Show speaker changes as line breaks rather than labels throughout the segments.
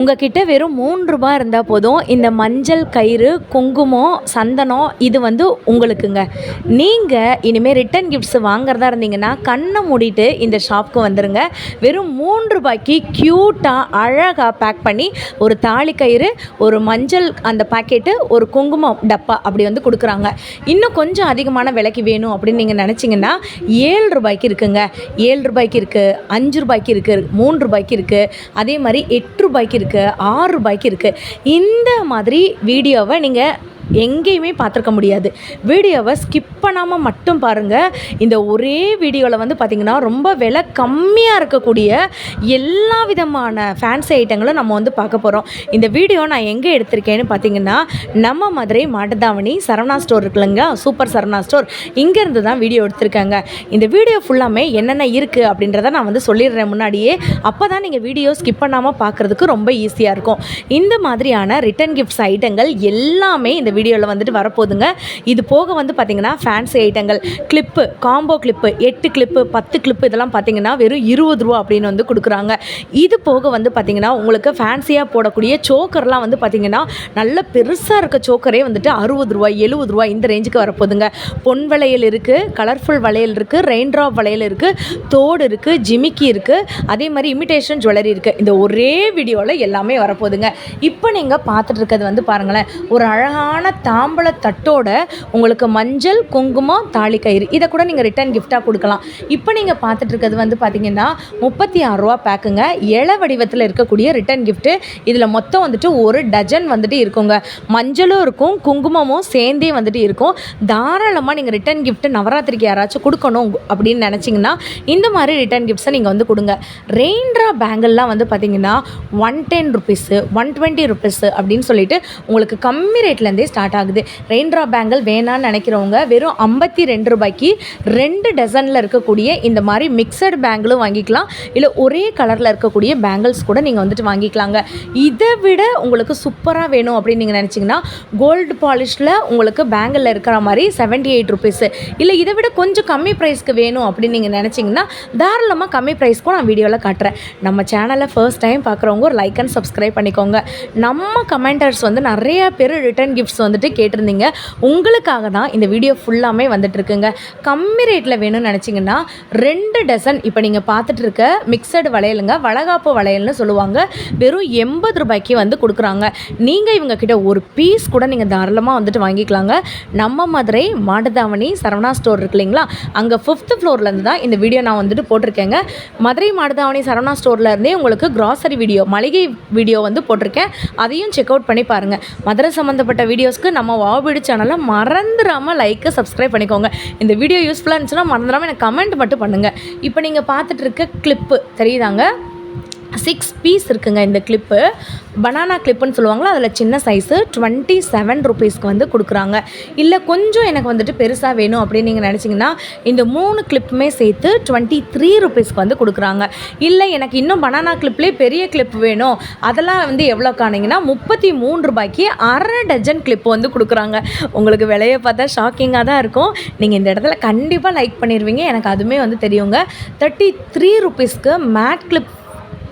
உங்ககிட்ட வெறும் ரூ. 3 இருந்தால் போதும். இந்த மஞ்சள் கயிறு, குங்குமம், சந்தனம் இது வந்து உங்களுக்குங்க. நீங்கள் இனிமேல் ரிட்டன் கிஃப்ட்ஸ் வாங்குறதா இருந்தீங்கன்னா கண்ணை மூடிட்டு இந்த ஷாப்புக்கு வந்துடுங்க. வெறும் ரூ. 3க்கு க்யூட்டாக அழகாக பேக் பண்ணி ஒரு தாலி கயிறு, ஒரு மஞ்சள் அந்த பாக்கெட்டு, ஒரு குங்குமம் டப்பா அப்படி வந்து கொடுக்குறாங்க. இன்னும் கொஞ்சம் அதிகமான விலைக்கு வேணும் அப்படின்னு நீங்கள் நினச்சிங்கன்னா ரூ. 7 இருக்குங்க. ரூ. 7 இருக்குது, ரூ. 5 இருக்குது, ரூ. 3 இருக்குது, அதே மாதிரி ரூ. 8 இருக்குது, ரூ. 6 இருக்குது. இந்த மாதிரி வீடியோவை நீங்கள் எங்கேயுமே பார்த்துருக்க முடியாது. வீடியோவை ஸ்கிப் பண்ணாமல் மட்டும் பாருங்கள். இந்த ஒரே வீடியோவில் வந்து பார்த்திங்கன்னா ரொம்ப விலை கம்மியாக இருக்கக்கூடிய எல்லா விதமான ஃபேன்சி ஐட்டங்களும் நம்ம வந்து பார்க்க போகிறோம். இந்த வீடியோ நான் எங்கே எடுத்திருக்கேன்னு பார்த்திங்கன்னா நம்ம மதுரை மாட்டுத்தாவணி சரவணா ஸ்டோர் இருக்குல்லங்க, சூப்பர் சரவணா ஸ்டோர், இங்கேருந்து தான் வீடியோ எடுத்திருக்காங்க. இந்த வீடியோ ஃபுல்லாமே என்னென்ன இருக்குது அப்படின்றத நான் வந்து சொல்லிடுறேன் முன்னாடியே. அப்போ தான் நீங்கள் வீடியோ ஸ்கிப் பண்ணாமல் பார்க்குறதுக்கு ரொம்ப ஈஸியாக இருக்கும். இந்த மாதிரியான ரிட்டன் கிஃப்ட்ஸ் ஐட்டங்கள் எல்லாமே இந்த வீடியோவில் வந்துட்டு வரப்போகுதுங்க. இது போக வந்து பார்த்திங்கன்னா ஃபேன்சி ஐட்டங்கள், clip, combo clip, 8 clip, 10 clip இதெல்லாம் பார்த்திங்கன்னா வெறும் ரூ. 20 அப்படின்னு வந்து கொடுக்குறாங்க. இது போக வந்து பார்த்திங்கன்னா உங்களுக்கு ஃபேன்சியாக போடக்கூடிய சோக்கர்லாம் வந்து பார்த்திங்கன்னா நல்ல பெருசாக இருக்க சோக்கரே வந்துட்டு ரூ. 60, ரூ. 70 இந்த ரேஞ்சுக்கு வரப்போகுதுங்க. பொன் வளையல் இருக்குது, கலர்ஃபுல் வளையல் இருக்குது, ரெயின் ட்ராப் வளையல் இருக்குது, தோடு இருக்குது, ஜிமிக்கி இருக்குது, அதே மாதிரி இமிடேஷன் ஜுவல்லரி இருக்குது. இந்த ஒரே வீடியோவில் எல்லாமே வரப்போகுதுங்க. இப்போ நீங்கள் பார்த்துட்டு இருக்கிறது வந்து பாருங்களேன், ஒரு அழகான தாம்பழ தட்டோட உங்களுக்கு மஞ்சள், குங்குமம், தாலி கயிறு இதை கூட நீங்கள் ரிட்டன் கிஃப்டாக கொடுக்கலாம். இப்போ நீங்கள் பார்த்துட்டு இருக்கிறது வந்து பார்த்தீங்கன்னா ரூ. 36 பேக்குங்க. இலை வடிவத்தில் இருக்கக்கூடிய ரிட்டன் கிஃப்ட்டு. இதில் மொத்தம் வந்துட்டு ஒரு டஜன் வந்துட்டு இருக்குங்க. மஞ்சளும் இருக்கும், குங்குமமும் சேர்ந்தே வந்துட்டு இருக்கும். தாராளமாக நீங்கள் ரிட்டன் கிஃப்ட்டு நவராத்திரிக்கு யாராச்சும் கொடுக்கணும் அப்படின்னு நினச்சிங்கன்னா இந்த மாதிரி ரிட்டன் கிஃப்ட்ஸை நீங்கள் வந்து கொடுங்க. ரெயின்ட்ரா பேங்கிள்லாம் வந்து பார்த்தீங்கன்னா ₹110, ₹120 அப்படின்னு சொல்லிட்டு உங்களுக்கு கம்மி ரேட்லேருந்தே ஸ்டார்ட் ஆகுது. ரெயின்ட்ரா பேங்கிள் வேணான்னு நினைக்கிறவங்க வெறும் ₹52 2 டசனில் இருக்கக்கூடிய இந்த மாதிரி மிக்சடு பேங்கிளும் வாங்கிக்கலாம். இல்லை ஒரே கலரில் இருக்கக்கூடிய பேங்கிள்ஸ் கூட நீங்கள் வந்துட்டு வாங்கிக்கலாங்க. இதை விட உங்களுக்கு சூப்பராக வேணும் அப்படின்னு நீங்கள் நினச்சிங்கன்னா கோல்டு பாலிஷில் உங்களுக்கு பேங்கிளில் இருக்கிற மாதிரி ₹78, இல்லை இதை விட கொஞ்சம் கம்மி ப்ரைஸ்க்கு வேணும் அப்படின்னு நீங்கள் நினச்சிங்கன்னா தாராளமாக கம்மி ப்ரைஸ்க்கும் நான் வீடியோவில் காட்டுறேன். நம்ம சேனலை ஃபர்ஸ்ட் டைம் பார்க்குறவங்க ஒரு லைக் அண்ட் சப்ஸ்கிரைப் பண்ணிக்கோங்க. நம்ம கமெண்டர்ஸ் வந்து நிறைய பேர் ரிட்டன் கிஃப்ட்ஸ் வந்துட்டு கேட்டிருந்தீங்க. உங்களுக்காக தான் இந்த வீடியோ ஃபுல்லாமே வந்துட்டுருக்குங்க. கம்மி ரேட்டில் வேணும்னு நினச்சிங்கன்னா 2 டசன் இப்போ நீங்கள் பார்த்துட்டு இருக்க மிக்சடு வளையலுங்க, வளகாப்பு வளையல்னு சொல்லுவாங்க, வெறும் ₹80 வந்து கொடுக்குறாங்க. நீங்கள் இவங்கக்கிட்ட ஒரு பீஸ் கூட நீங்கள் தாராளமாக வந்துட்டு வாங்கிக்கலாங்க. நம்ம மதுரை மாட்டுத்தாவணி சரவணா ஸ்டோர் இருக்கு இல்லைங்களா, அங்கே 5th ஃப்ளோர்லேருந்து தான் இந்த வீடியோ நான் வந்துட்டு போட்டிருக்கேங்க. மதுரை மாட்டுத்தாவணி சரவணா ஸ்டோர்லேருந்தே உங்களுக்கு கிராசரி வீடியோ, மளிகை வீடியோ வந்து போட்டிருக்கேன். அதையும் செக் அவுட் பண்ணி பாருங்கள். மதுரை சம்மந்தப்பட்ட வீடியோஸ்க்கு நம்ம வாவ் சேனலை மறந்துடாமல் லைக்கு, சப்ஸ்கிரைப் பண்ணிக்கோங்க. இந்த வீடியோ யூஸ்ஃபுல்லாக இருந்துச்சுன்னா மறந்துடாமல் எனக்கு கமெண்ட் மட்டும் பண்ணுங்கள். இப்போ நீங்கள் பார்த்துட்டு இருக்க கிளிப்பு தெரியுதாங்க, 6 பீஸ் இருக்குங்க. இந்த கிளிப்பு பனானா கிளிப்புன்னு சொல்லுவாங்களா, அதில் சின்ன சைஸு ₹27 வந்து கொடுக்குறாங்க. இல்லை கொஞ்சம் எனக்கு வந்துட்டு பெருசாக வேணும் அப்படின்னு நீங்கள் நினச்சிங்கன்னா இந்த 3 கிளிப்புமே சேர்த்து ₹23 வந்து கொடுக்குறாங்க. இல்லை எனக்கு இன்னும் பனானா கிளிப்லேயே பெரிய கிளிப் வேணும், அதெல்லாம் வந்து எவ்வளோ காணிங்கன்னா ₹33 அரை டஜன் கிளிப்பு வந்து கொடுக்குறாங்க. உங்களுக்கு விலையை பார்த்தா ஷாக்கிங்காக தான் இருக்கும். நீங்கள் இந்த இடத்துல கண்டிப்பாக லைக் பண்ணிடுவீங்க, எனக்கு அதுவுமே வந்து தெரியுங்க. ₹33 மேட் கிளிப்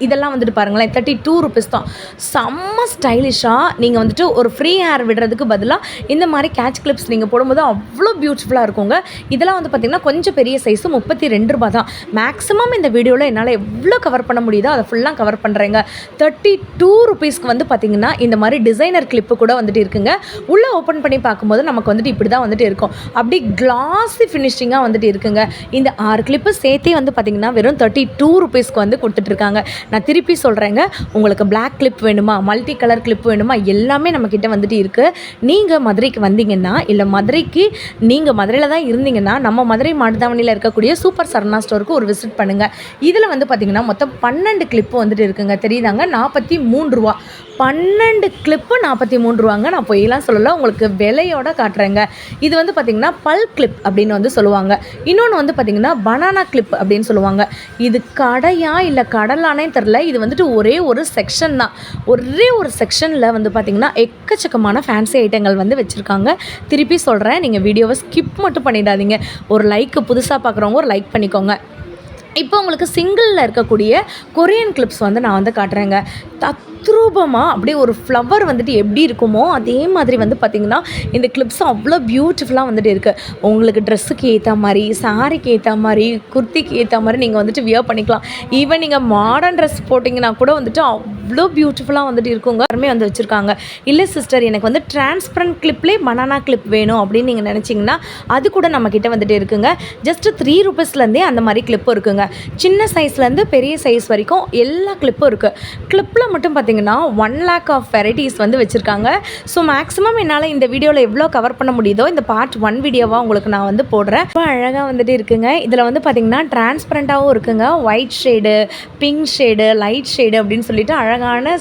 இதெல்லாம் வந்துட்டு பாருங்களேன், ₹32 தான். செம்ம ஸ்டைலிஷாக நீங்கள் வந்துட்டு ஒரு ஃப்ரீ ஹேர் விடுறதுக்கு பதிலாக இந்த மாதிரி கேட்ச் கிளிப்ஸ் நீங்கள் போடும்போது அவ்வளோ பியூட்டிஃபுல்லாக இருக்குங்க. இதெல்லாம் வந்து பார்த்திங்கன்னா கொஞ்சம் பெரிய சைஸு ₹32 தான். மேக்ஸிமம் இந்த வீடியோவில் என்னால் எவ்வளோ கவர் பண்ண முடியுதோ அதை ஃபுல்லாக கவர் பண்ணுறேங்க. ₹32 வந்து பார்த்திங்கன்னா இந்த மாதிரி டிசைனர் கிளிப்பு கூட வந்துட்டு இருக்குங்க. உள்ளே ஓப்பன் பண்ணி பார்க்கும்போது நமக்கு வந்துட்டு இப்படி தான் வந்துட்டு இருக்கும். அப்படி கிளாஸி ஃபினிஷிங்காக வந்துட்டு இருக்குங்க. இந்த 6 கிளிப்பு சேர்த்தே வந்து பார்த்திங்கன்னா வெறும் ₹32 வந்து கொடுத்துட்ருக்காங்க. நான் திருப்பி சொல்கிறேங்க, உங்களுக்கு பிளாக் கிளிப் வேணுமா, மல்டி கலர் கிளிப் வேணுமா, எல்லாமே நம்மக்கிட்ட வந்துட்டு இருக்குது. நீங்கள் மதுரைக்கு வந்தீங்கன்னா, இல்லை மதுரைக்கு நீங்கள் மதுரையில் தான் இருந்தீங்கன்னா நம்ம மதுரை மாட்டுத்தாவணியில் இருக்கக்கூடிய சூப்பர் சரவணா ஸ்டோருக்கு ஒரு விசிட் பண்ணுங்கள். இதில் வந்து பார்த்திங்கன்னா மொத்தம் 12 கிளிப்பு வந்துட்டு இருக்குங்க. தெரியுதாங்க, ₹43. 12 கிளிப்பு ₹43. நான் பொய்யெல்லாம் சொல்லலை, உங்களுக்கு விலையோட காட்டுறேங்க. இது வந்து பார்த்திங்கன்னா பல் கிளிப் அப்படின்னு வந்து சொல்லுவாங்க. இன்னொன்று வந்து பார்த்திங்கன்னா பனானா கிளிப் அப்படின்னு சொல்லுவாங்க. இது கடையா இல்லை கடலானே தெரில. இது வந்துட்டு ஒரே ஒரு செக்ஷன் தான். ஒரே ஒரு செக்ஷனில் வந்து பார்த்திங்கன்னா எக்கச்சக்கமான ஃபேன்சி ஐட்டங்கள் வந்து வச்சுருக்காங்க. திருப்பி சொல்கிறேன், நீங்கள் வீடியோவை ஸ்கிப் மட்டும் பண்ணிடாதீங்க. ஒரு லைக்கு புதுசாக பார்க்குறவங்க ஒரு லைக் பண்ணிக்கோங்க. இப்போ உங்களுக்கு சிங்கிளில் இருக்கக்கூடிய கொரியன் கிளிப்ஸ் வந்து நான் வந்து காட்டுறேங்க. தத்ரூபமாக அப்படியே ஒரு ஃப்ளவர் வந்துட்டு எப்படி இருக்குமோ அதே மாதிரி வந்து பார்த்திங்கன்னா இந்த கிளிப்ஸ் அவ்வளோ பியூட்டிஃபுல்லாக வந்துட்டு இருக்குது. உங்களுக்கு ட்ரெஸ்ஸுக்கு ஏற்ற மாதிரி, சாரிக்கு ஏற்ற மாதிரி, குர்த்திக்கு ஏற்ற மாதிரி நீங்கள் வந்துட்டு வியர் பண்ணிக்கலாம். ஈவன் நீங்கள் மாடர்ன் ட்ரெஸ் போட்டிங்கன்னா கூட வந்துட்டு அவ்வளோ பியூட்டிஃபுல்லாக வந்துட்டு இருக்குங்க. எல்லாருமே வந்து வச்சுருக்காங்க. இல்லை சிஸ்டர் எனக்கு வந்து டிரான்ஸ்பரண்ட் கிளிப்லேயே பனானா கிளிப் வேணும் அப்படின்னு நீங்கள் நினச்சிங்கன்னா அது கூட நம்மக்கிட்ட வந்துட்டு இருக்குங்க. ஜஸ்ட்டு 3 ரூபீஸ்லேருந்தே அந்த மாதிரி கிளிப்பும் இருக்குங்க. சின்ன சைஸ்லேருந்து பெரிய சைஸ் வரைக்கும் எல்லா கிளிப்பும் இருக்குது. கிளிப்பில் மட்டும் பார்த்திங்கன்னா 1 lakh ஆஃப் வெரைட்டிஸ் வந்து வச்சுருக்காங்க. ஸோ மேக்ஸிமம் என்னால் இந்த வீடியோவில் எவ்வளோ கவர் பண்ண முடியுதோ இந்த பார்ட் 1 வீடியோவாக உங்களுக்கு நான் வந்து போடுறேன். ரொம்ப அழகாக வந்துட்டு இருக்குங்க. இதில் வந்து பார்த்திங்கன்னா டிரான்ஸ்பரண்ட்டாகவும் இருக்குங்க. White shade, pink shade, light shade அப்படின்னு சொல்லிட்டு அழகான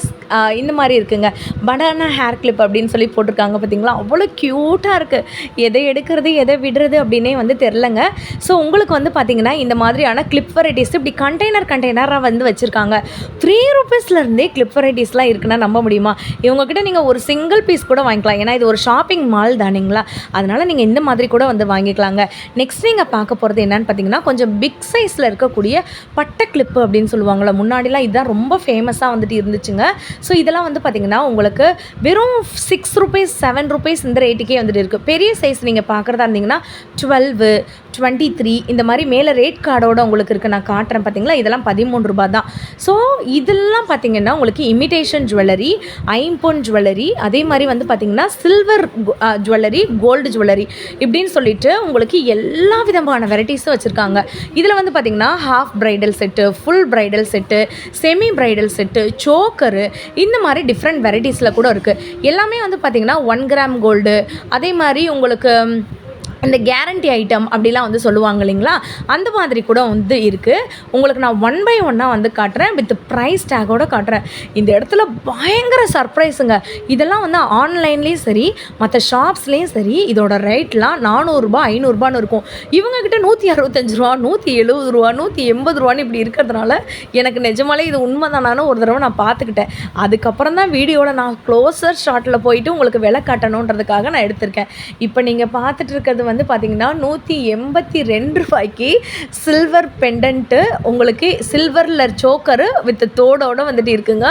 இந்த மாதிரி இருக்குங்க. பனானா ஹேர் கிளிப் அப்படின்னு சொல்லி போட்டிருக்காங்க பார்த்தீங்களா, அவ்வளோ க்யூட்டாக இருக்குது. எதை எடுக்கிறது எதை விடுறது அப்படின்னே வந்து தெரிலங்க. ஸோ உங்களுக்கு வந்து பார்த்திங்கன்னா இந்த மாதிரியான கிளிப் வெரைட்டிஸ் இப்படி கண்டெய்னராக வந்து வச்சுருக்காங்க. 3 ரூபீஸ்லேருந்தே கிளிப் வெரைட்டிஸ்லாம் இருக்குன்னா நம்ப முடியுமா? இவங்ககிட்ட நீங்கள் ஒரு சிங்கிள் பீஸ் கூட வாங்கிக்கலாம். ஏன்னா இது ஒரு ஷாப்பிங் மால் தானுங்களா, அதனால் நீங்கள் இந்த மாதிரி கூட வந்து வாங்கிக்கலாங்க. நெக்ஸ்ட் நீங்கள் பார்க்க போகிறது என்னன்னு பார்த்தீங்கன்னா கொஞ்சம் பிக் சைஸில் இருக்கக்கூடிய பட்டை கிளிப்பு அப்படின்னு சொல்லுவாங்களா, முன்னாடிலாம் இதுதான் ரொம்ப ஃபேமஸாக வந்துட்டு இருந்துச்சுங்க. ஸோ இதெல்லாம் வந்து பார்த்திங்கன்னா உங்களுக்கு வெறும் 6 ரூபீஸ் 7 ரூபீஸ் இந்த ரேட்டுக்கே வந்துட்டு இருக்குது. பெரிய சைஸ் நீங்கள் பார்க்குறதா இருந்தீங்கன்னா 12, 23 இந்த மாதிரி மேலே ரேட் கார்டோடு உங்களுக்கு இருக்குது. நான் காட்டுறேன் பார்த்தீங்களா, இதெல்லாம் 13 ரூபா தான். ஸோ இதெல்லாம் பார்த்திங்கன்னா உங்களுக்கு இமிடேஷன் ஜுவல்லரி, ஐம்பொன் ஜுவல்லரி, அதே மாதிரி வந்து பார்த்திங்கன்னா சில்வர் ஜுவல்லரி, கோல்டு ஜுவல்லரி இப்படின்னு சொல்லிட்டு உங்களுக்கு எல்லா விதமான வெரைட்டிஸும் வச்சுருக்காங்க. இதில் வந்து பார்த்திங்கன்னா half bridal set, full bridal set, semi bridal set, choker இந்த மாதிரி டிஃப்ரெண்ட் வெரைட்டிஸில் கூட இருக்குது. எல்லாமே வந்து பார்த்திங்கன்னா 1 கிராம் கோல்டு, அதே மாதிரி உங்களுக்கு இந்த கேரண்டி ஐட்டம் அப்படிலாம் வந்து சொல்லுவாங்க இல்லைங்களா, அந்த மாதிரி கூட வந்து இருக்குது. உங்களுக்கு நான் 1 by 1 வந்து காட்டுறேன், வித் ப்ரைஸ் டேக்கோடு காட்டுறேன். இந்த இடத்துல பயங்கர சர்ப்ரைஸுங்க. இதெல்லாம் வந்து ஆன்லைன்லேயும் சரி மற்ற ஷாப்ஸ்லேயும் சரி இதோட ரேட்லாம் 400 ரூபா 500 ரூபான்னு இருக்கும். இவங்கக்கிட்ட 165 ரூபா, 170 ரூபா, 180 ரூபான்னு இப்படி இருக்கிறதுனால எனக்கு நிஜமாலே இது உண்மைதானான்னு ஒரு தடவை நான் பார்த்துக்கிட்டேன். அதுக்கப்புறம் தான் வீடியோவில் நான் க்ளோசர் ஷாட்டில் போயிட்டு உங்களுக்கு விலை காட்டணுன்றதுக்காக நான் எடுத்திருக்கேன். இப்போ நீங்கள் பார்த்துட்டு இருக்கிறது வந்து பார்த்திங்கன்னா 182 ரூபாய்க்கு சில்வர் பெண்டன்ட்டு, உங்களுக்கு சில்வரில் சோக்கரு வித் தோடோடு வந்துட்டு இருக்குங்க.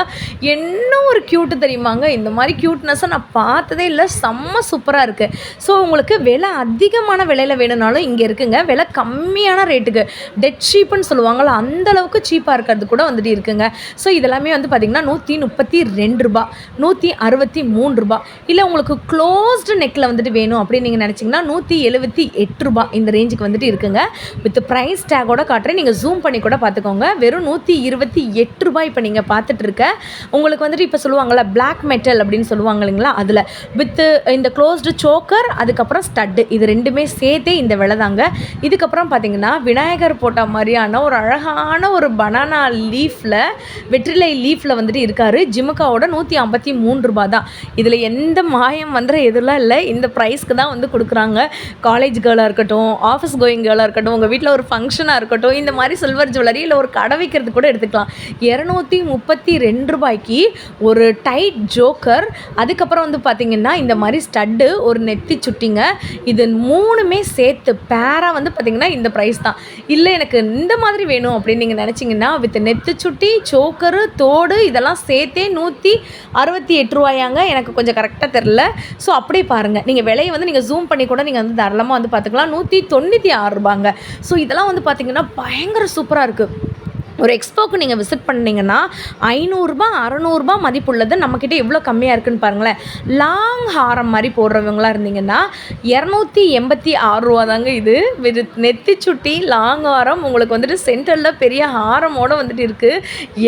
என்ன ஒரு க்யூட்டு தெரியுமாங்க, இந்த மாதிரி க்யூட்னஸை நான் பார்த்ததே இல்லை. செம்ம சூப்பராக இருக்குது. ஸோ உங்களுக்கு விலை அதிகமான விலையில் வேணும்னாலும் இங்கே இருக்குங்க. விலை கம்மியான ரேட்டுக்கு டெட் ஷீப்புன்னு சொல்லுவாங்களா, அந்தளவுக்கு சீப்பாக இருக்கிறது கூட வந்துட்டு இருக்குங்க. ஸோ இதெல்லாமே வந்து பார்த்திங்கன்னா 132 ரூபா, 163 ரூபா. இல்லை உங்களுக்கு க்ளோஸ்டு நெக்கில் வந்துட்டு வேணும் அப்படின்னு நீங்கள் நினச்சிங்கன்னா 178 ரூபா இந்த ரேஞ்சுக்கு வந்துட்டு இருக்குங்க. வித் ப்ரைஸ் டேக்கோட காட்டுறேன், நீங்கள் ஜூம் பண்ணி கூட பார்த்துக்கோங்க. வெறும் 128 ரூபா இப்போ நீங்கள் பார்த்துட்டு இருக்க. உங்களுக்கு வந்துட்டு இப்போ சொல்லுவாங்கள்ல பிளாக் மெட்டல் அப்படின்னு சொல்லுவாங்க இல்லைங்களா, அதில் வித் இந்த க்ளோஸ்டு சோக்கர், அதுக்கப்புறம் ஸ்டட்டு, இது ரெண்டுமே சேர்த்தே இந்த விலை தாங்க. இதுக்கப்புறம் பார்த்தீங்கன்னா விநாயகர் போட்ட மாதிரியான ஒரு அழகான ஒரு பனானா லீஃபில், வெற்றிலை லீஃபில் வந்துட்டு இருக்கார். ஜிமுக்காவோட 153 ரூபா தான். இதில் எந்த மாயம் வந்துற எதுலாம் இல்லை, இந்த ப்ரைஸ்க்கு தான் வந்து கொடுக்குறாங்க. காலேஜ் கேர்ளாக இருக்கட்டும், ஆஃபீஸ் கோயிங் கேர்ளாக இருக்கட்டும், உங்கள் வீட்டில் ஒரு ஃபங்க்ஷனாக இருக்கட்டும், இந்த மாதிரி சில்வர் ஜுவல்லரி இல்லை ஒரு கடை வைக்கிறது கூட எடுத்துக்கலாம். 232 ரூபாய்க்கு ஒரு டைட் ஜோக்கர், அதுக்கப்புறம் வந்து பார்த்திங்கன்னா இந்த மாதிரி ஸ்டட்டு, ஒரு நெத்தி சுட்டிங்க, இது 3மே சேர்த்து பேராக வந்து பார்த்திங்கன்னா இந்த ப்ரைஸ் தான். இல்லை எனக்கு இந்த மாதிரி வேணும் அப்படின்னு நீங்கள் நினச்சிங்கன்னா வித் நெத்தி சுட்டி, சோக்கரு, தோடு இதெல்லாம் சேர்த்தே 168 ரூபாயாங்க. எனக்கு கொஞ்சம் கரெக்டாக தெரில. ஸோ அப்படியே பாருங்கள், நீங்கள் விலையை வந்து நீங்கள் ஜூம் பண்ணி கூட நீங்கள் வந்து தாராளமாக வந்து பார்த்துக்கலாம். 196 ரூபாங்க. ஸோ இதெல்லாம் வந்து பார்த்திங்கன்னா பயங்கர சூப்பராக இருக்குது. ஒரு எக்ஸ்போக்கு நீங்கள் விசிட் பண்ணிங்கன்னா 500 ரூபா 600 ரூபா மதிப்புள்ளது நம்மக்கிட்ட எவ்வளோ கம்மியாக இருக்குதுன்னு பாருங்களேன். லாங் ஹாரம் மாதிரி போடுறவங்களாம் இருந்தீங்கன்னா 286 ரூபா தாங்க இது. நெத்தி சுட்டி லாங் ஹாரம் உங்களுக்கு வந்துட்டு சென்டரில் பெரிய ஹாரமோடு வந்துட்டு இருக்குது.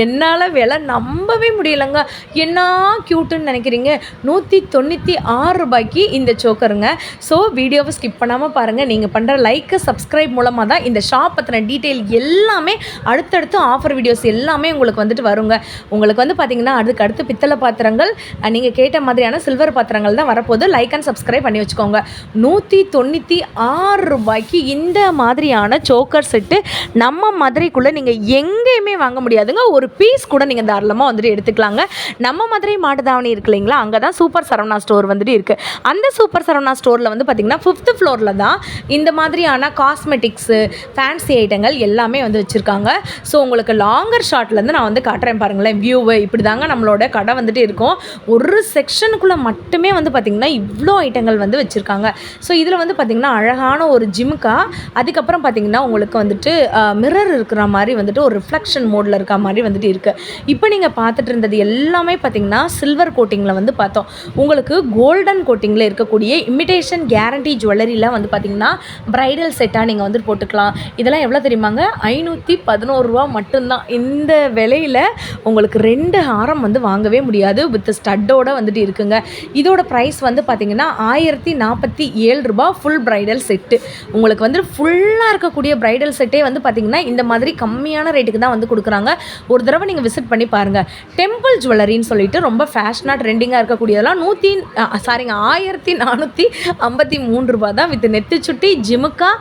என்னால் விலை நம்பவே முடியலைங்க. என்ன க்யூட்டுன்னு நினைக்கிறீங்க, 196 ரூபாய்க்கு இந்த சோக்கருங்க. ஸோ வீடியோவை ஸ்கிப் பண்ணாமல் பாருங்கள். நீங்கள் பண்ணுற லைக்கு சப்ஸ்கிரைப் மூலமாக தான் இந்த ஷாப் பற்றின டீட்டெயில் எல்லாமே அடுத்தடுத்து ஆஃபர் வீடியோஸ் எல்லாமே உங்களுக்கு வந்துட்டு வருங்க. உங்களுக்கு வந்து பார்த்திங்கன்னா அடுத்து பித்தளை பாத்திரங்கள், நீங்கள் கேட்ட மாதிரியான சில்வர் பாத்திரங்கள் தான் வரப்போது. லைக் அண்ட் சப்ஸ்கிரைப் பண்ணி வச்சுக்கோங்க. 196 ரூபாய்க்கு இந்த மாதிரியான சோக்கர் செட்டு நம்ம மதுரைக்குள்ளே நீங்கள் எங்கேயுமே வாங்க முடியாதுங்க. ஒரு பீஸ் கூட நீங்கள் தாராளமாக வந்துட்டு எடுத்துக்கலாங்க. நம்ம மதுரை மாட்டுத்தாவணி இருக்கு இல்லைங்களா, அங்கே தான் சூப்பர் சரவணா ஸ்டோர் வந்துட்டு இருக்குது. அந்த சூப்பர் சரவணா ஸ்டோரில் வந்து பார்த்திங்கன்னா 5th ஃப்ளோரில் தான் இந்த மாதிரியான காஸ்மெட்டிக்ஸு, ஃபேன்சி ஐட்டங்கள் எல்லாமே வந்து வச்சுருக்காங்க. ஸோ உங்களுக்கு லாங்கர் ஷாட்லேருந்து நான் வந்து காட்டுறேன் பாருங்களேன் வியூவை. இப்படி தாங்க நம்மளோட கடை வந்துட்டு இருக்கும். ஒரு செக்ஷனுக்குள்ளே மட்டுமே வந்து பார்த்திங்கன்னா இவ்வளோ ஐட்டங்கள் வந்து வச்சுருக்காங்க. ஸோ இதில் வந்து பார்த்திங்கன்னா அழகான ஒரு ஜிம்கா, அதுக்கப்புறம் பார்த்திங்கன்னா உங்களுக்கு வந்துட்டு மிரர் இருக்கிற மாதிரி வந்துட்டு ஒரு ரிஃப்ளெக்ஷன் மோடில் இருக்க மாதிரி வந்துட்டு இருக்குது. இப்போ நீங்கள் பார்த்துட்டு இருந்தது எல்லாமே பார்த்திங்கன்னா சில்வர் கோட்டிங்கில் வந்து பார்த்தோம். உங்களுக்கு கோல்டன் கோட்டிங்கில் இருக்கக்கூடிய இமிடேஷன் கேரண்டி ஜுவல்லரியில் வந்து பார்த்திங்கன்னா ப்ரைடல் செட்டாக நீங்கள் வந்து போட்டுக்கலாம். இதெல்லாம் எவ்வளோ தெரியுமாங்க? 511 ரூபா மட்டும்தான். இந்த விலையில் உங்களுக்கு 2 ஹாரம் வந்து வாங்கவே முடியாது. வித் ஸ்டட்டோடு வந்துட்டு இருக்குங்க. இதோட ப்ரைஸ் வந்து பார்த்திங்கன்னா 1047 ரூபா ஃபுல் ப்ரைடல் செட்டு. உங்களுக்கு வந்து ஃபுல்லாக இருக்கக்கூடிய ப்ரைடல் செட்டே வந்து பார்த்திங்கன்னா இந்த மாதிரி கம்மியான ரேட்டுக்கு தான் வந்து கொடுக்குறாங்க. ஒரு தடவை நீங்கள் விசிட் பண்ணி பாருங்கள். டெம்பிள் ஜுவல்லரின்னு சொல்லிட்டு ரொம்ப ஃபேஷனாக ட்ரெண்டிங்காக இருக்கக்கூடியதெல்லாம் 1453 ரூபா தான். வித் நெட்டு சுட்டி, ஜிமுக்கா,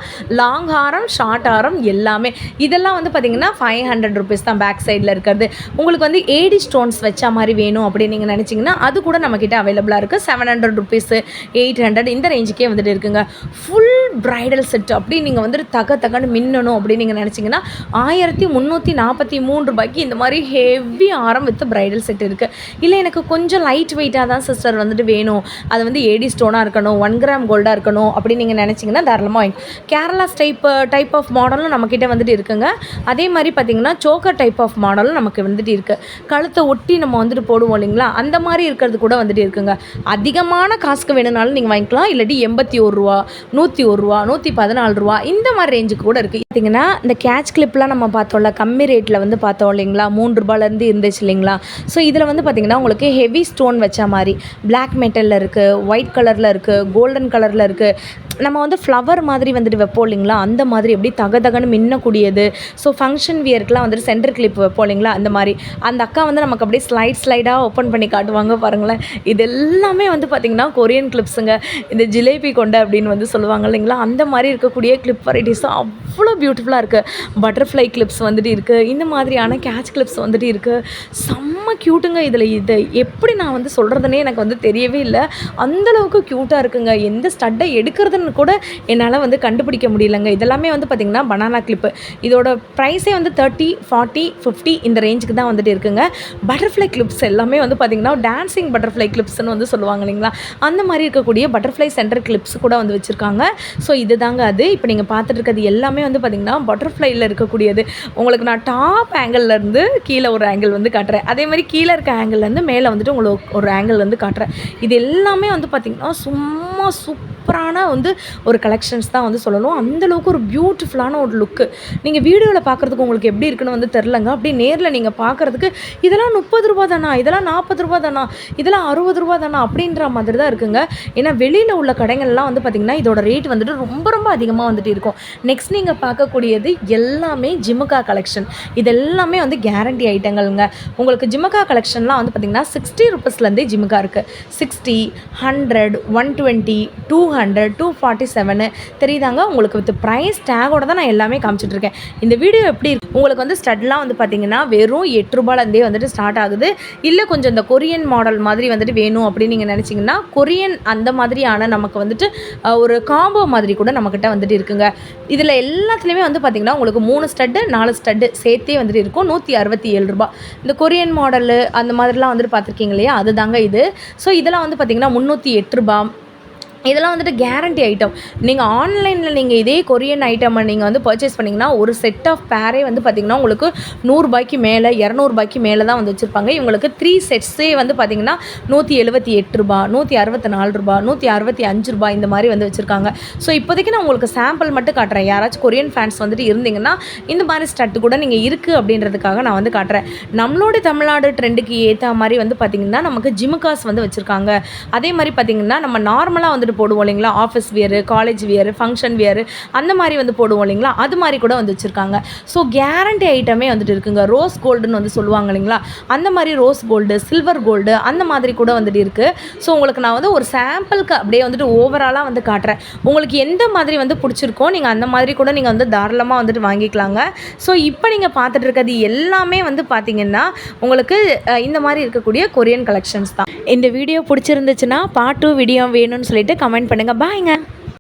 லாங் ஹாரம், ஷார்ட் ஹாரம் எல்லாமே. இதெல்லாம் வந்து பார்த்திங்கன்னா 500 ருபீஸ் தான் பேக் சைடில் இருக்கிறது. உங்களுக்கு வந்து ஏடி ஸ்டோன்ஸ் வச்ச மாதிரி வேணும் அப்படின்னு நீங்கள் நினச்சிங்கன்னா அது கூட நம்மக்கிட்ட அவைலபிளாக இருக்குது. 700 ருபீஸு, 800 இந்த ரேஞ்சுக்கே வந்துட்டு இருக்குங்க. ஃபுல் ப்ரைடல் செட்டு அப்படி நீங்கள் வந்துட்டு தகன்னு மின்னணும் அப்படின்னு நீங்கள் நினச்சிங்கன்னா 1343 ரூபாய்க்கு இந்த மாதிரி ஹெவி ஆரம் வித் ப்ரைடல் செட் இருக்குது. இல்லை எனக்கு கொஞ்சம் லைட் வெயிட்டாக தான் சிஸ்டர் வந்துட்டு வேணும், அது வந்து ஏடி ஸ்டோனாக இருக்கணும், 1 கிராம் கோல்டாக இருக்கணும் அப்படின்னு நீங்கள் நினச்சிங்கன்னா தாராளமாக வாங்கி. கேரளா டைப் ஆஃப் மாடலும் நம்மக்கிட்ட வந்துட்டு இருக்குங்க. அதே மாதிரி பார்த்திங்கன்னா சோக்கர் டைப் ஆஃப் மாடலும் நமக்கு வந்துட்டு இருக்குது. கழுத்தை ஒட்டி நம்ம வந்துட்டு போடுவோம் இல்லைங்களா, அந்த மாதிரி இருக்கிறது கூட வந்துட்டு இருக்குங்க. அதிகமான காசுக்கு வேணும்னாலும் நீங்கள் வாங்கிக்கலாம். இல்லாட்டி 81 ரூபா, 101 ரூபா, 114 ரூபா இந்த மாதிரி ரேஞ்சுக்கு கூட இருக்குது. பார்த்திங்கன்னா இந்த கேட்ச் கிளிப்லாம் நம்ம பார்த்தோம்ல, கம்மி ரேட்டில் வந்து பார்த்தோம் இல்லைங்களா, 3 ரூபாயிலேருந்து இருந்துச்சு இல்லைங்களா. ஸோ இதில் வந்து பார்த்திங்கன்னா உங்களுக்கு ஹெவி ஸ்டோன் வச்ச மாதிரி பிளாக் மெட்டலில் இருக்குது, ஒயிட் கலரில் இருக்குது, கோல்டன் கலரில் இருக்குது. நம்ம வந்து ஃப்ளவர் மாதிரி வந்துட்டு வைப்போம் இல்லைங்களா, அந்த மாதிரி எப்படி தகன்னு மின்னக்கூடியது. ஸோ ஃபங்க்ஷன் வியருக்குலாம் வந்துட்டு சென்டர் கிளிப் வைப்போம் இல்லைங்களா, அந்த மாதிரி. அந்த அக்கா வந்து நமக்கு அப்படியே ஸ்லைடாக ஓப்பன் பண்ணி காட்டுவாங்க பாருங்களேன். இது எல்லாமே வந்து பார்த்திங்கன்னா கொரியன் கிளிப்ஸுங்க. இந்த ஜிலேபி கொண்டை அப்படின்னு வந்து சொல்லுவாங்க இல்லைங்களா, அந்த மாதிரி இருக்கக்கூடிய கிளிப் வெரைட்டிஸும் அவ்வளோ பியூட்டிஃபுல்லாக இருக்குது. பட்டர்ஃப்ளை கிளிப்ஸ் வந்துட்டு இருக்குது. இந்த மாதிரியான கேட்ச் கிளிப்ஸ் வந்துட்டு இருக்குது. செம்ம க்யூட்டுங்க. இதில் இது எப்படி நான் வந்து சொல்கிறதுனே எனக்கு வந்து தெரியவே இல்லை. அந்தளவுக்கு க்யூட்டாக இருக்குங்க. எந்த ஸ்டட்டை எடுக்கிறதுன்னு கூட என்னால் வந்து கண்டுபிடிக்க முடியலங்க. இதெல்லாமே வந்து பார்த்திங்கன்னா பனானா கிளிப்பு. இதோட ப்ரைஸே வந்து 30, 40, 50 இந்த ரேஞ்சுக்கு தான் வந்துட்டு இருக்குங்க. பட்டர்ஃப்ளை கிளிப்ஸ் எல்லாமே வந்து பார்த்திங்கன்னா டான்ஸிங் பட்டர்ஃப்ளை கிளிப்ஸ்னு வந்து சொல்லுவாங்க இல்லைங்களா, அந்த மாதிரி இருக்கக்கூடிய பட்டர்ஃப்ளை சென்டர் கிளிப்ஸ் கூட வந்து வச்சுருக்காங்க. ஸோ இது தாங்க அது. இப்போ நீங்கள் பார்த்துட்டு இருக்கிறது எல்லாமே வந்து பார்த்திங்கன்னா பட்டர்ஃப்ளையில் இருக்கக்கூடியது. உங்களுக்கு நான் டாப் ஆங்கிள்லேருந்து கீழே ஒரு ஆங்கிள் வந்து காட்டுறேன், அதே மாதிரி கீழே இருக்க ஆங்கிள்லேருந்து மேலே வந்துட்டு உங்களுக்கு ஒரு ஆங்கிள் வந்து காட்டுறேன். இது எல்லாமே வந்து பார்த்திங்கன்னா சும்மா சூப்பரான வந்து ஒரு கலெக்ஷன்ஸ் தான் வந்து சொல்லணும். அந்தளவுக்கு ஒரு பியூட்டிஃபுல்லான ஒரு லுக்கு. நீங்கள் வீடியோவில் பார்க்குறதுக்கு உங்களுக்கு எப்படி இருக்குன்னு வந்து தெரிலங்க. அப்படியே நேரில் நீங்கள் பார்க்குறதுக்கு இதெல்லாம் 30 ரூபா தானா, இதெல்லாம் 40 ரூபா தானா, இதெல்லாம் 60 ரூபா தானா அப்படின்ற மாதிரி தான் இருக்குங்க. ஏன்னா வெளியில் உள்ள கடைகள்லாம் வந்து பார்த்திங்கன்னா இதோட ரேட் வந்துட்டு ரொம்ப அதிகமாக வந்துட்டு இருக்கும். நெக்ஸ்ட் நீங்கள் பார்க்கக்கூடியது எல்லாமே ஜிமுக்கா கலெக்ஷன். இது எல்லாமே வந்து கேரண்டி ஐட்டங்கள்ங்க. உங்களுக்கு ஜிமுக்கா கலெக்ஷன்லாம் வந்து பார்த்திங்கன்னா 60 ருபீஸ்லேருந்தே ஜிமுக்கா இருக்குது. 60, 100, 120, 200, 247 தெரியுதாங்க. உங்களுக்கு வித் ப்ரைஸ் டேகோட தான் நான் எல்லாமே காமிச்சிட்ருக்கேன். இந்த வீடியோ எப்படி இருக்கு உங்களுக்கு வந்து ஸ்டட்லாம் வந்து பார்த்திங்கன்னா வெறும் 8 ரூபாயிலேருந்தே வந்துட்டு ஸ்டார்ட் ஆகுது. இல்லை கொஞ்சம் இந்த கொரியன் மாடல் மாதிரி வந்துட்டு வேணும் அப்படின்னு நீங்கள் நினச்சிங்கன்னா கொரியன் அந்த மாதிரியான நமக்கு வந்துட்டு ஒரு காம்போ மாதிரி கூட நம்மக்கிட்ட வந்துட்டு இருக்குங்க. இதில் எல்லாத்துலேயுமே வந்து பார்த்திங்கன்னா உங்களுக்கு 3 ஸ்டட்டு 4 ஸ்டட்டு சேர்த்தே வந்துட்டு இருக்கும். 167 ரூபா. இந்த கொரியன் மாடலு அந்த மாதிரிலாம் வந்துட்டு பார்த்துருக்கீங்க இல்லையா, அது தாங்க இது. ஸோ இதெல்லாம் வந்து பார்த்திங்கன்னா 308 ரூபா. இதெல்லாம் வந்துட்டு கேரண்டி ஐட்டம். நீங்கள் ஆன்லைனில் நீங்கள் இதே கொரியன் ஐட்டமை நீங்கள் வந்து பர்ச்சேஸ் பண்ணிங்கன்னா ஒரு செட் ஆஃப் பேரே வந்து பார்த்திங்கன்னா உங்களுக்கு 100 ரூபாய்க்கு மேலே 200 ரூபாய்க்கு மேலே தான் வந்து வச்சுருப்பாங்க. இவங்களுக்கு 3 செட்ஸே வந்து பார்த்திங்கன்னா 178 ரூபா, 164 ரூபா, 165 ரூபா இந்த மாதிரி வந்து வச்சுருக்காங்க. ஸோ இப்போதைக்கு நான் உங்களுக்கு சாம்பிள் மட்டும் காட்டுறேன். யாராச்சும் கொரியன் ஃபேன்ஸ் வந்துட்டு இருந்தீங்கன்னா இந்த மாதிரி ஸ்டட்டு கூட நீங்கள் இருக்குது அப்படின்றதுக்காக நான் வந்து காட்டுறேன். நம்மளோட தமிழ்நாடு ட்ரெண்டுக்கு ஏற்ற மாதிரி வந்து பார்த்திங்கன்னா நமக்கு ஜிமுக்காஸ் வந்து வச்சுருக்காங்க. அதே மாதிரி பார்த்திங்கன்னா நம்ம நார்மலாக வந்துட்டு போடுவோம் இல்லைங்களா, office wear, college wear, function wear அந்த மாதிரி வந்து போடுவோம் இல்லைங்களா, அது மாதிரி கூட வந்து வச்சுருக்காங்க. ஸோ கேரண்டி ஐட்டமே வந்துட்டு இருக்குங்க. ரோஸ் கோல்டுன்னு வந்து சொல்லுவாங்க இல்லைங்களா, அந்த மாதிரி ரோஸ் கோல்டு, சில்வர் கோல்டு அந்த மாதிரி கூட வந்துட்டு இருக்குது. ஸோ உங்களுக்கு நான் வந்து ஒரு சாம்பிளுக்கு அப்படியே வந்துட்டு ஓவராலாக வந்து காட்டுறேன். உங்களுக்கு எந்த மாதிரி வந்து பிடிச்சிருக்கோ நீங்கள் அந்த மாதிரி கூட நீங்கள் வந்து தாராளமாக வந்துட்டு வாங்கிக்கலாங்க. ஸோ இப்போ நீங்கள் பார்த்துட்டு இருக்கிறது எல்லாமே வந்து பார்த்திங்கன்னா உங்களுக்கு இந்த மாதிரி இருக்கக்கூடிய கொரியன் கலெக்ஷன்ஸ் தான். இந்த வீடியோ பிடிச்சிருந்துச்சுன்னா பார்ட் 2 வீடியோ வேணும்னு சொல்லிட்டு கமெண்ட் பண்ணுங்கள். பாய்ங்க.